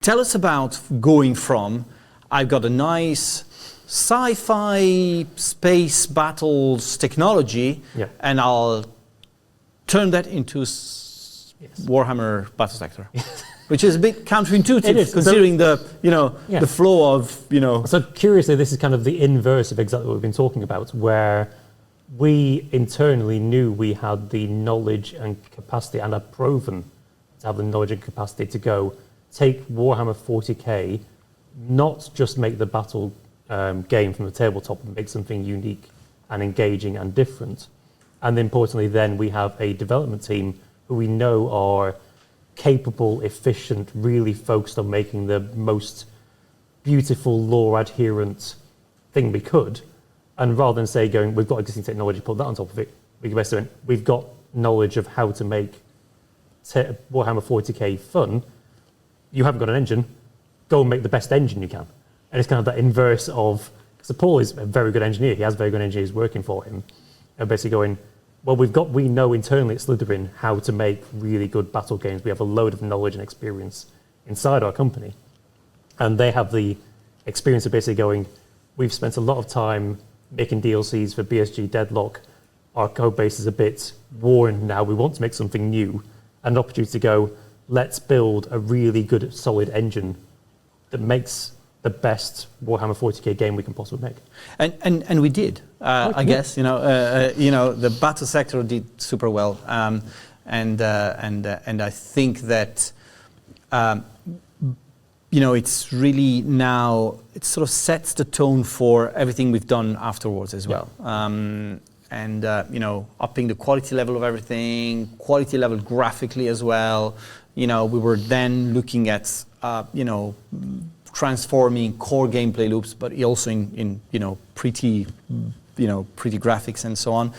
Tell us about going from, I've got a nice sci-fi space battles technology, and I'll turn that into Warhammer Battlesector, which is a bit counterintuitive considering the flow of. So curiously, this is kind of the inverse of exactly what we've been talking about, where we internally knew we had the knowledge and capacity, and had proven to have the knowledge and capacity to go take Warhammer 40k, not just make the battle game from the tabletop, and make something unique and engaging and different. And importantly, then we have a development team who we know are capable, efficient, really focused on making the most beautiful, lore-adherent thing we could. And rather than say, we've got existing technology, put that on top of it, we've got knowledge of how to make Warhammer 40k fun. You haven't got an engine, go and make the best engine you can. And it's kind of that inverse of, so Paul is a very good engineer, he has very good engineers working for him, and basically going, well, we know internally at Slitherine how to make really good battle games. We have a load of knowledge and experience inside our company. And they have the experience of basically going, we've spent a lot of time making DLCs for BSG Deadlock. Our code base is a bit worn now. We want to make something new. And an opportunity to go, let's build a really good, solid engine that makes the best Warhammer 40k game we can possibly make. And we did, I guess. The Battlesector did super well, and I think that it's really now, it sort of sets the tone for everything we've done afterwards as well. Upping the quality level of everything, quality level graphically as well. We were then looking at transforming core gameplay loops, but also in pretty graphics and so on.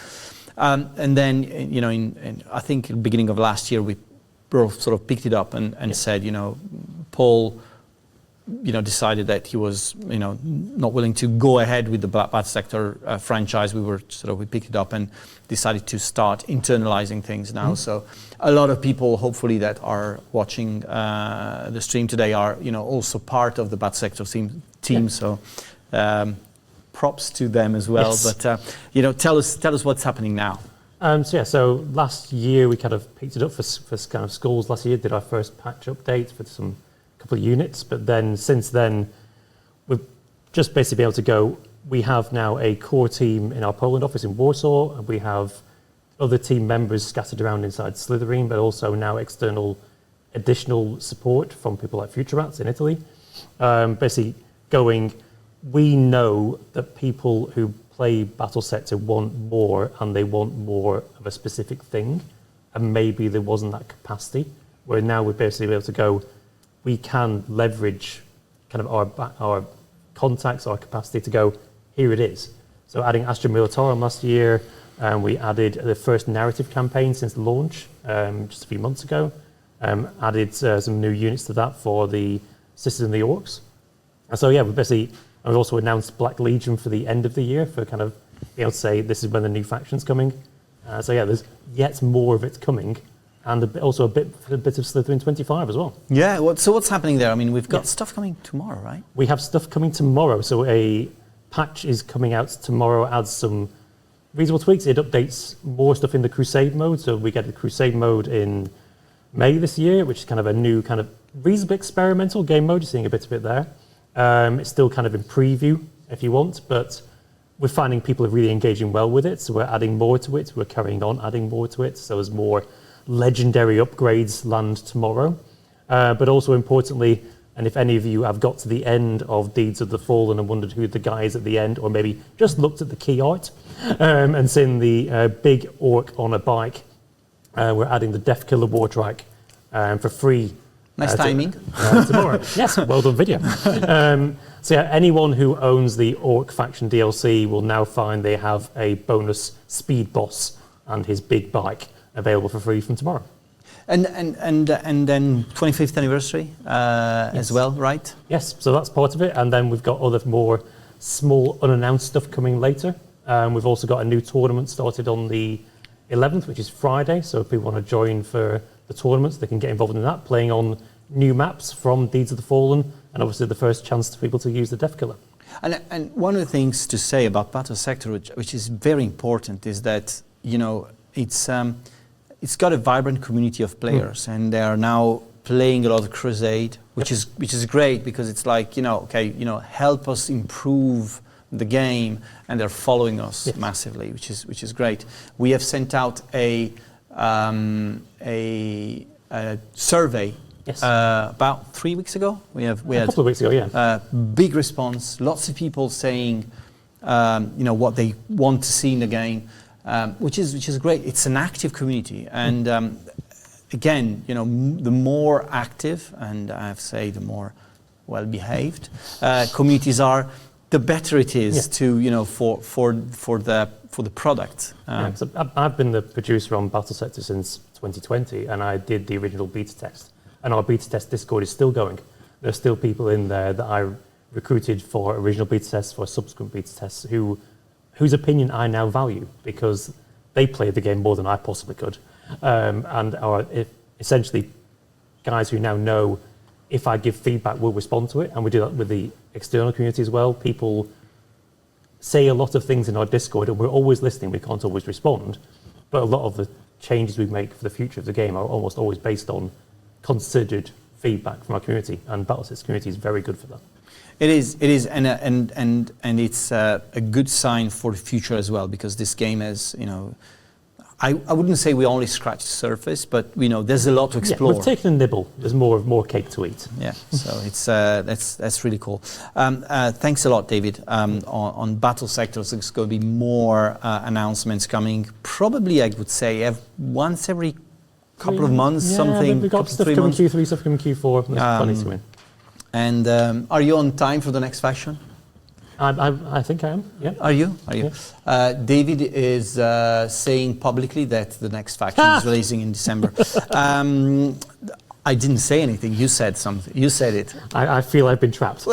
And then I think at the beginning of last year we both sort of picked it up and said, Paul decided that he was not willing to go ahead with the Battlesector franchise. We picked it up and decided to start internalizing things now. So a lot of people, hopefully, that are watching the stream today are also part of the Battlesector team. So props to them as well. Yes. But tell us what's happening now. So last year we kind of picked it up for kind of schools. Last year did our first patch update for some couple of units, but then since then we've just basically been able to go, we have now a core team in our Poland office in Warsaw, and we have other team members scattered around inside Slitherine, but also now external additional support from people like Future Rats in Italy. Basically going, we know that people who play Battlesector want more, and they want more of a specific thing, and maybe there wasn't that capacity, where now we're basically able to go, we can leverage kind of our contacts, our capacity to go, here it is. So adding Astra Militarum last year, we added the first narrative campaign since the launch, just a few months ago. Added some new units to that for the Sisters and the Orcs. And so we've also announced Black Legion for the end of the year, for kind of being able to say this is when the new faction's coming. There's yet more of it coming. And also a bit of Slitherine 25 as well. Yeah, so what's happening there? I mean, we've got stuff coming tomorrow, right? We have stuff coming tomorrow. So a patch is coming out tomorrow, adds some reasonable tweaks. It updates more stuff in the Crusade mode. So we get the Crusade mode in May this year, which is kind of a new kind of reasonably experimental game mode. You're seeing a bit of it there. It's still kind of in preview, if you want, but we're finding people are really engaging well with it. So we're adding more to it. We're carrying on adding more to it. So there's more legendary upgrades land tomorrow, but also importantly, and if any of you have got to the end of Deeds of the Fallen and wondered who the guy is at the end, or maybe just looked at the key art and seen the big orc on a bike, we're adding the Deffkilla Wartrike for free. Nice timing. Tomorrow. Yes, well done video. Anyone who owns the Orc faction DLC will now find they have a bonus speed boss and his big bike available for free from tomorrow. And then 25th anniversary as well, right? Yes, so that's part of it. And then we've got other more small unannounced stuff coming later. We've also got a new tournament started on the 11th, which is Friday. So if people want to join for the tournaments, they can get involved in that, playing on new maps from Deeds of the Fallen, and obviously the first chance to people to use the Deffkilla. And one of the things to say about Battlesector, which is very important, is that it's got a vibrant community of players, and they are now playing a lot of Crusade, which is great, because it's like, help us improve the game, and they're following us massively, which is great. We have sent out a survey about 3 weeks ago. We had a couple of weeks ago, big response. Lots of people saying, what they want to see in the game, which is great. It's an active community, and again, the more active, and I have to say the more well-behaved communities are, the better it is to for the product. So I've been the producer on Battlesector since 2020, and I did the original beta test. And our beta test Discord is still going. There's still people in there that I recruited for original beta tests, for subsequent beta tests, whose opinion I now value, because they played the game more than I possibly could, and are essentially guys who now know if I give feedback, we'll respond to it. And we do that with the external community as well. People say a lot of things in our Discord, and we're always listening. We can't always respond, but a lot of the changes we make for the future of the game are almost always based on considered feedback from our community, and Battlesector's community is very good for that. It is, and it's a good sign for the future as well, because this game has, I wouldn't say we only scratched the surface, but there's a lot to explore. We've taken a nibble. There's more cake to eat. Yeah, so it's that's really cool. Thanks a lot, David. On Battlesector, there's going to be more announcements coming. Probably, I would say, once every couple of months, something. We've got stuff coming Q3, stuff coming Q4. There's plenty to win. And are you on time for the next faction? I think I am, yeah. Are you? Yeah. David is saying publicly that the next faction is releasing in December. I didn't say anything. You said something. You said it. I feel I've been trapped.